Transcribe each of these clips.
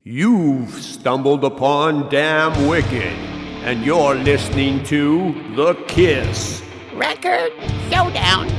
You've stumbled upon Damn Wicked, and you're listening to The Kiss Record Showdown.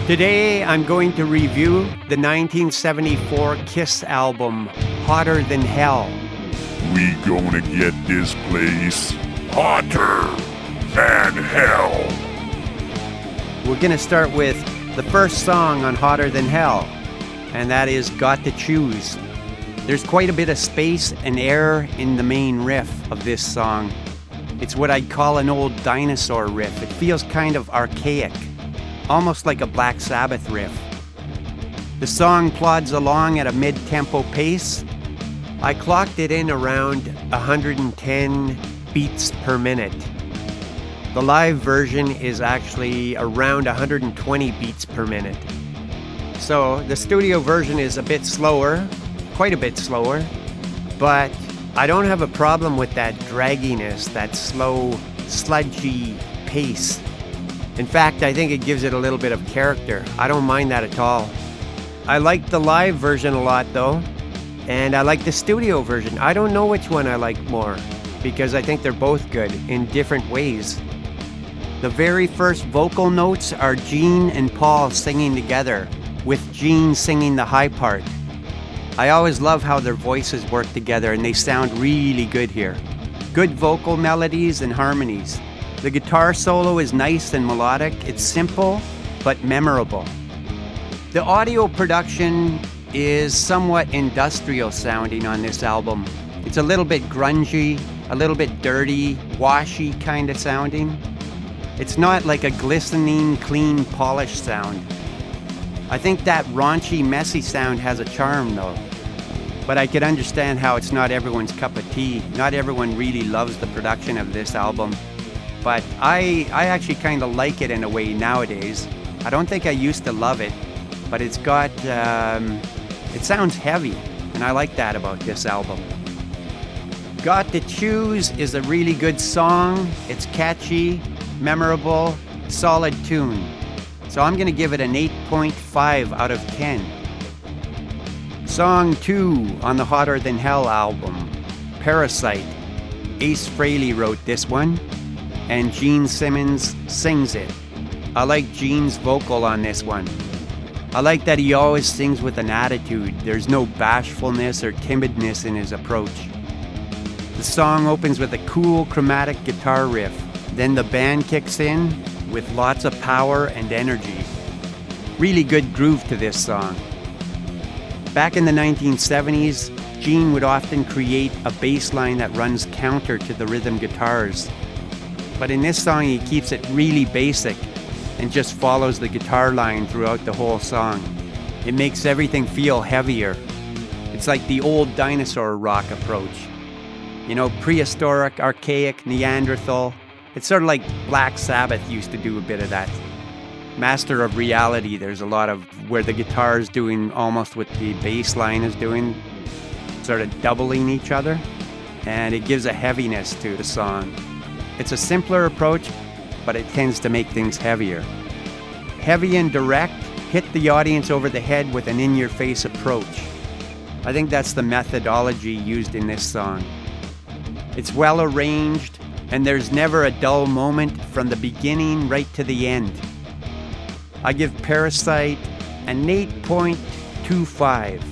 Today I'm going to review the 1974 Kiss album, Hotter Than Hell. We gonna get this place hotter than hell. We're gonna start with the first song on Hotter Than Hell, and that is Got to Choose. There's quite a bit of space and air in the main riff of this song. It's what I'd call an old dinosaur riff. It feels kind of archaic, almost like a Black Sabbath riff. The song plods along at a mid-tempo pace. I clocked it in around 110 beats per minute. The live version is actually around 120 beats per minute. So the studio version is a bit slower, quite a bit slower, but I don't have a problem with that dragginess, that slow, sludgy pace. In fact, I think it gives it a little bit of character. I don't mind that at all. I like the live version a lot though, and I like the studio version. I don't know which one I like more, because I think they're both good in different ways. The very first vocal notes are Gene and Paul singing together, with Gene singing the high part. I always love how their voices work together, and they sound really good here. Good vocal melodies and harmonies. The guitar solo is nice and melodic. It's simple, but memorable. The audio production is somewhat industrial sounding on this album. It's a little bit grungy, a little bit dirty, washy kind of sounding. It's not like a glistening, clean, polished sound. I think that raunchy, messy sound has a charm though. But I could understand how it's not everyone's cup of tea. Not everyone really loves the production of this album. But I actually kind of like it in a way nowadays. I don't think I used to love it, but it's got, it sounds heavy, and I like that about this album. Got to Choose is a really good song. It's catchy, memorable, solid tune. So I'm going to give it an 8.5 out of 10. Song 2 on the Hotter Than Hell album, Parasite. Ace Frehley wrote this one, and Gene Simmons sings it. I like Gene's vocal on this one. I like that he always sings with an attitude. There's no bashfulness or timidness in his approach. The song opens with a cool chromatic guitar riff. Then the band kicks in with lots of power and energy. Really good groove to this song. Back in the 1970s, Gene would often create a bass line that runs counter to the rhythm guitars. But in this song, he keeps it really basic and just follows the guitar line throughout the whole song. It makes everything feel heavier. It's like the old dinosaur rock approach. You know, prehistoric, archaic, Neanderthal. It's sort of like Black Sabbath used to do a bit of that. Master of Reality, there's a lot of where the guitar is doing almost what the bass line is doing, sort of doubling each other, and it gives a heaviness to the song. It's a simpler approach, but it tends to make things heavier. Heavy and direct, hit the audience over the head with an in-your-face approach. I think that's the methodology used in this song. It's well arranged, and there's never a dull moment from the beginning right to the end. I give Parasite an 8.25.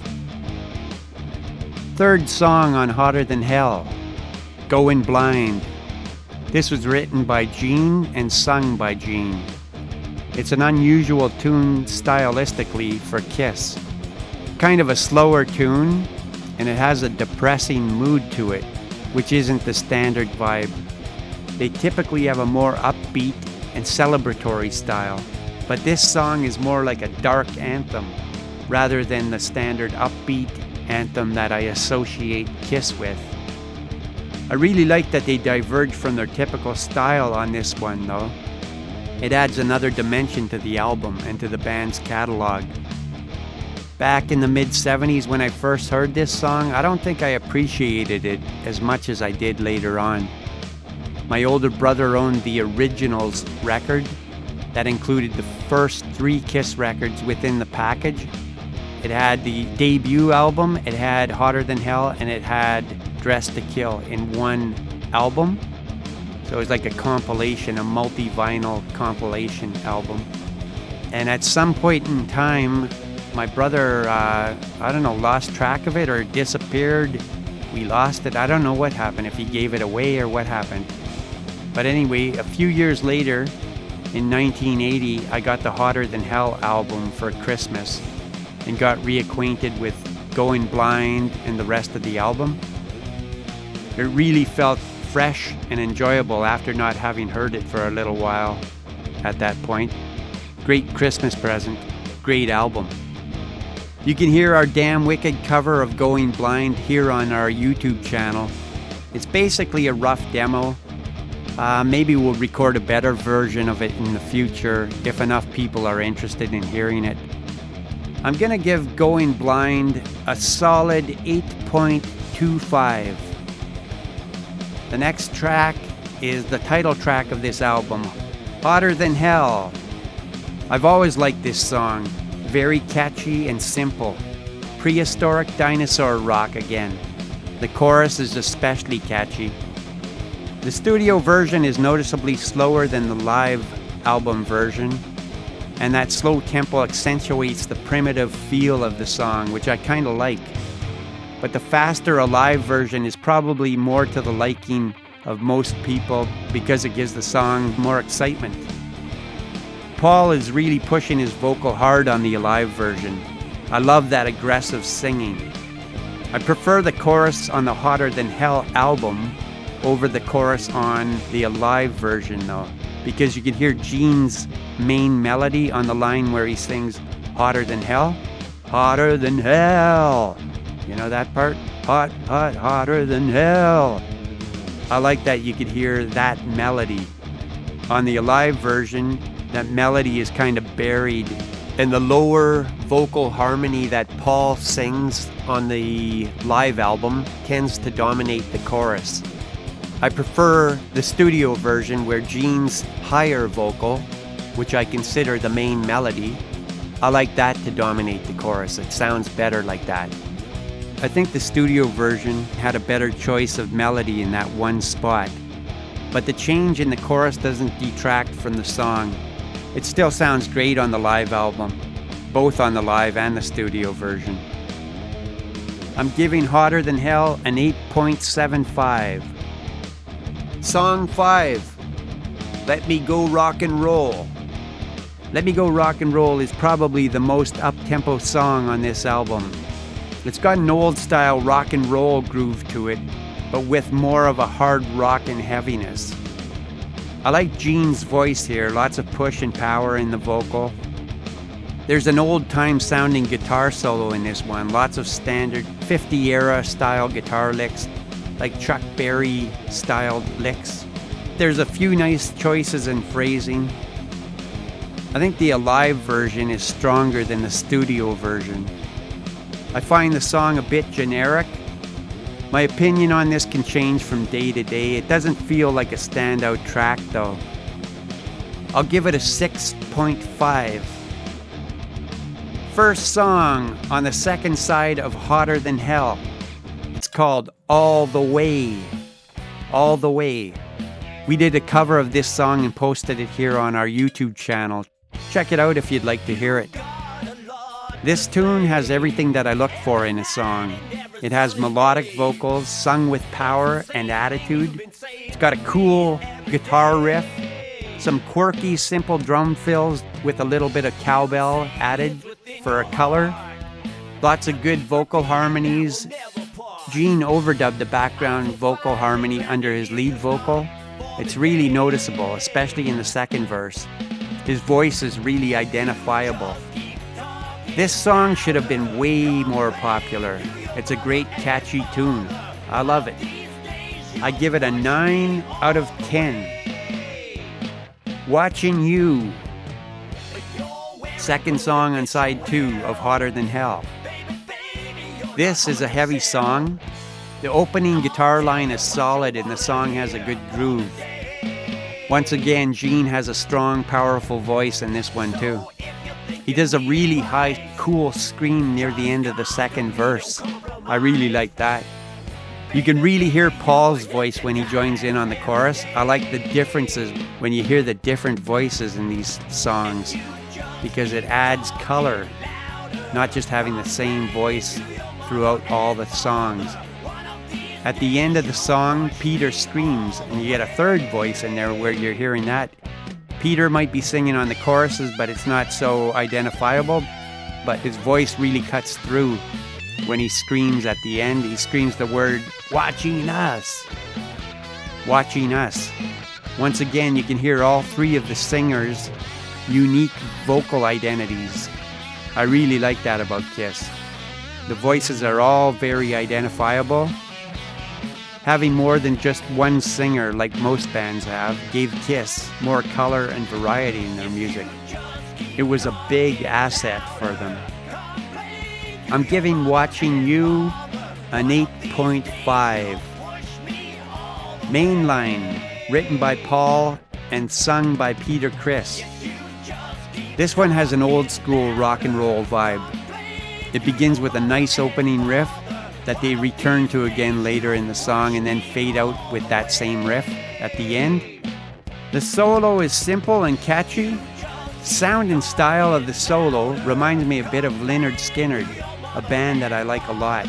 Third song on Hotter Than Hell, Goin Blind. This was written by Gene and sung by Gene. It's an unusual tune stylistically for Kiss. Kind of a slower tune, and it has a depressing mood to it, which isn't the standard vibe. They typically have a more upbeat and celebratory style, but this song is more like a dark anthem rather than the standard upbeat anthem that I associate Kiss with. I really like that they diverge from their typical style on this one though. It adds another dimension to the album and to the band's catalog. Back in the mid-70s when I first heard this song, I don't think I appreciated it as much as I did later on. My older brother owned the Originals record that included the first 3 Kiss records within the package, It had the debut album, it had Hotter Than Hell, and it had Dressed to Kill in one album. So it was like a compilation, a multi-vinyl compilation album. And at some point in time, my brother, lost track of it or disappeared. We lost it. I don't know what happened, if he gave it away or what happened. But anyway, a few years later, in 1980, I got the Hotter Than Hell album for Christmas and got reacquainted with Goin Blind and the rest of the album. It really felt fresh and enjoyable after not having heard it for a little while at that point. Great Christmas present, great album. You can hear our Damn Wicked cover of Goin Blind here on our YouTube channel. It's basically a rough demo. Maybe we'll record a better version of it in the future if enough people are interested in hearing it. I'm going to give Goin Blind a solid 8.25. The next track is the title track of this album, Hotter Than Hell. I've always liked this song. Very catchy and simple. Prehistoric dinosaur rock again. The chorus is especially catchy. The studio version is noticeably slower than the live album version, and that slow tempo accentuates the primitive feel of the song, which I kind of like. But the faster alive version is probably more to the liking of most people because it gives the song more excitement. Paul is really pushing his vocal hard on the alive version. I love that aggressive singing. I prefer the chorus on the Hotter Than Hell album over the chorus on the alive version though, because you can hear Gene's main melody on the line where he sings Hotter Than Hell. Hotter than hell. You know that part? Hot, hot, hotter than hell. I like that you could hear that melody. On the alive version, that melody is kind of buried, and the lower vocal harmony that Paul sings on the live album tends to dominate the chorus. I prefer the studio version where Gene's higher vocal, which I consider the main melody, I like that to dominate the chorus. It sounds better like that. I think the studio version had a better choice of melody in that one spot, but the change in the chorus doesn't detract from the song. It still sounds great on the live album, both on the live and the studio version. I'm giving Hotter Than Hell an 8.75. Song 5, Let Me Go Rock and Roll. Let Me Go Rock and Roll is probably the most up-tempo song on this album. It's got an old-style rock and roll groove to it, but with more of a hard rock and heaviness. I like Gene's voice here, lots of push and power in the vocal. There's an old-time sounding guitar solo in this one, lots of standard 50-era style guitar licks, like Chuck Berry styled licks. There's a few nice choices in phrasing. I think the alive version is stronger than the studio version. I find the song a bit generic. My opinion on this can change from day to day. It doesn't feel like a standout track though. I'll give it a 6.5. First song on the second side of Hotter Than Hell. It's called All the Way. All the Way. We did a cover of this song and posted it here on our YouTube channel. Check it out if you'd like to hear it. This tune has everything that I look for in a song. It has melodic vocals sung with power and attitude. It's got a cool guitar riff, some quirky, simple drum fills with a little bit of cowbell added for a color. Lots of good vocal harmonies. Gene overdubbed the background vocal harmony under his lead vocal. It's really noticeable, especially in the second verse. His voice is really identifiable. This song should have been way more popular. It's a great catchy tune. I love it. I give it a 9 out of 10. Watching You. Second song on side 2 of Hotter Than Hell. This is a heavy song. The opening guitar line is solid and the song has a good groove. Once again, Gene has a strong, powerful voice in this one too. He does a really high, cool scream near the end of the second verse. I really like that. You can really hear Paul's voice when he joins in on the chorus. I like the differences when you hear the different voices in these songs because it adds color, not just having the same voice throughout all the songs. At the end of the song, Peter screams, and you get a third voice in there where you're hearing that. Peter might be singing on the choruses, but it's not so identifiable, but his voice really cuts through when he screams at the end. He screams the word, "Watching us." Watching us. Once again, you can hear all three of the singers' unique vocal identities. I really like that about Kiss. The voices are all very identifiable. Having more than just one singer, like most bands have, gave Kiss more color and variety in their music. It was a big asset for them. I'm giving Watching You an 8.5. Mainline, written by Paul and sung by Peter Criss. This one has an old school rock and roll vibe. It begins with a nice opening riff that they return to again later in the song and then fade out with that same riff at the end. The solo is simple and catchy. Sound and style of the solo reminds me a bit of Lynyrd Skynyrd, a band that I like a lot.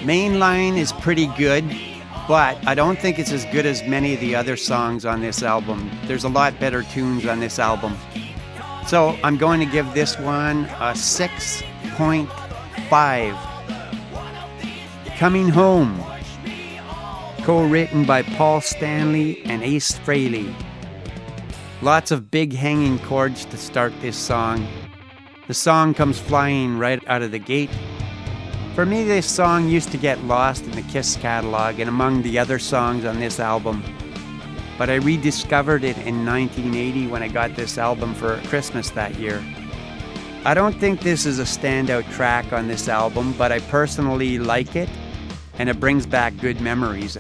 Mainline is pretty good, but I don't think it's as good as many of the other songs on this album. There's a lot better tunes on this album. So I'm going to give this one a 6.5. Coming Home, co-written by Paul Stanley and Ace Frehley. Lots of big hanging chords to start this song. The song comes flying right out of the gate. For me, this song used to get lost in the Kiss catalog and among the other songs on this album. But I rediscovered it in 1980 when I got this album for Christmas that year. I don't think this is a standout track on this album, but I personally like it, and it brings back good memories.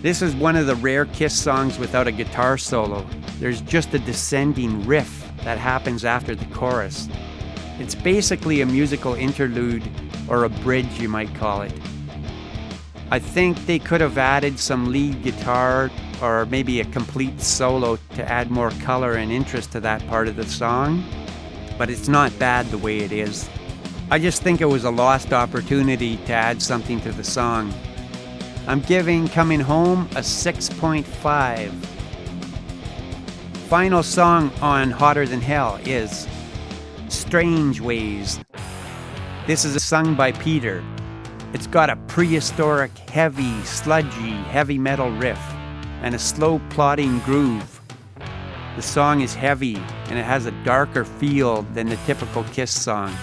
This is one of the rare Kiss songs without a guitar solo. There's just a descending riff that happens after the chorus. It's basically a musical interlude, or a bridge you might call it. I think they could have added some lead guitar or maybe a complete solo to add more color and interest to that part of the song, but it's not bad the way it is. I just think it was a lost opportunity to add something to the song. I'm giving Coming Home a 6.5. Final song on Hotter Than Hell is Strange Ways. This is sung by Peter. It's got a prehistoric, heavy, sludgy, heavy metal riff and a slow plodding groove. The song is heavy and it has a darker feel than the typical Kiss song.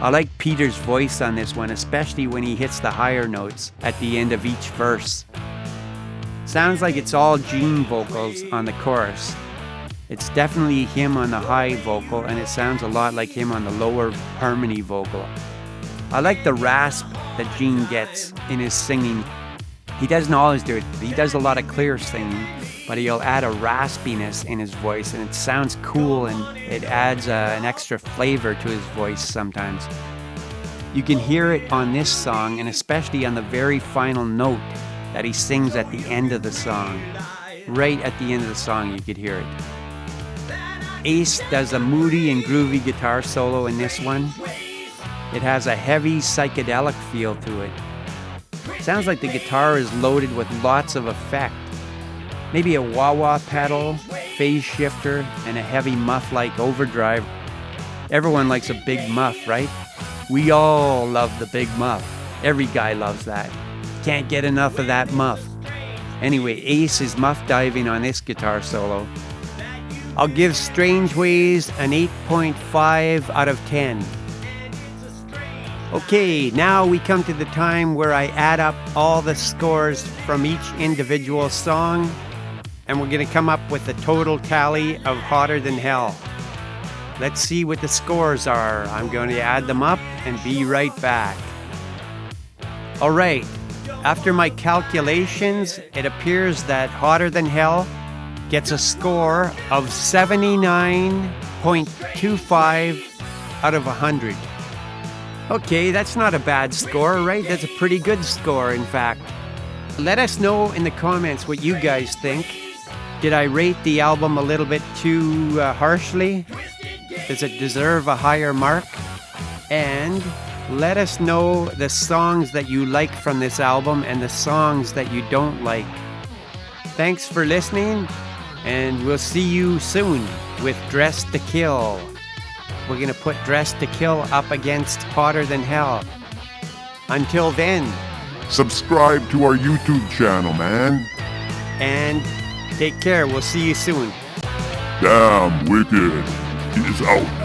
I like Peter's voice on this one, especially when he hits the higher notes at the end of each verse. Sounds like it's all Gene vocals on the chorus. It's definitely him on the high vocal, and it sounds a lot like him on the lower harmony vocal. I like the rasp that Gene gets in his singing. He doesn't always do it. He does a lot of clear singing, but he'll add a raspiness in his voice, and it sounds cool, and it adds an extra flavor to his voice sometimes. You can hear it on this song, and especially on the very final note that he sings at the end of the song. Right at the end of the song, you could hear it. Ace does a moody and groovy guitar solo in this one. It has a heavy psychedelic feel to it. Sounds like the guitar is loaded with lots of effect. Maybe a wah-wah pedal, phase shifter, and a heavy muff-like overdrive. Everyone likes a big muff, right? We all love the big muff. Every guy loves that. Can't get enough of that muff. Anyway, Ace is muff diving on this guitar solo. I'll give Strange Ways an 8.5 out of 10. Okay, now we come to the time where I add up all the scores from each individual song, and we're going to come up with a total tally of Hotter Than Hell. Let's see what the scores are. I'm going to add them up and be right back. All right, after my calculations, it appears that Hotter Than Hell gets a score of 79 0.25 out of 100. Okay, that's not a bad score, right? That's a pretty good score, in fact. Let us know in the comments what you guys think. Did I rate the album a little bit too harshly? Does it deserve a higher mark? And let us know the songs that you like from this album and the songs that you don't like. Thanks for listening, and we'll see you soon with Dress to Kill. We're going to put Dress to Kill up against Hotter Than Hell. Until then, Subscribe to our YouTube channel, man. and take care. We'll see you soon. Damn Wicked is out.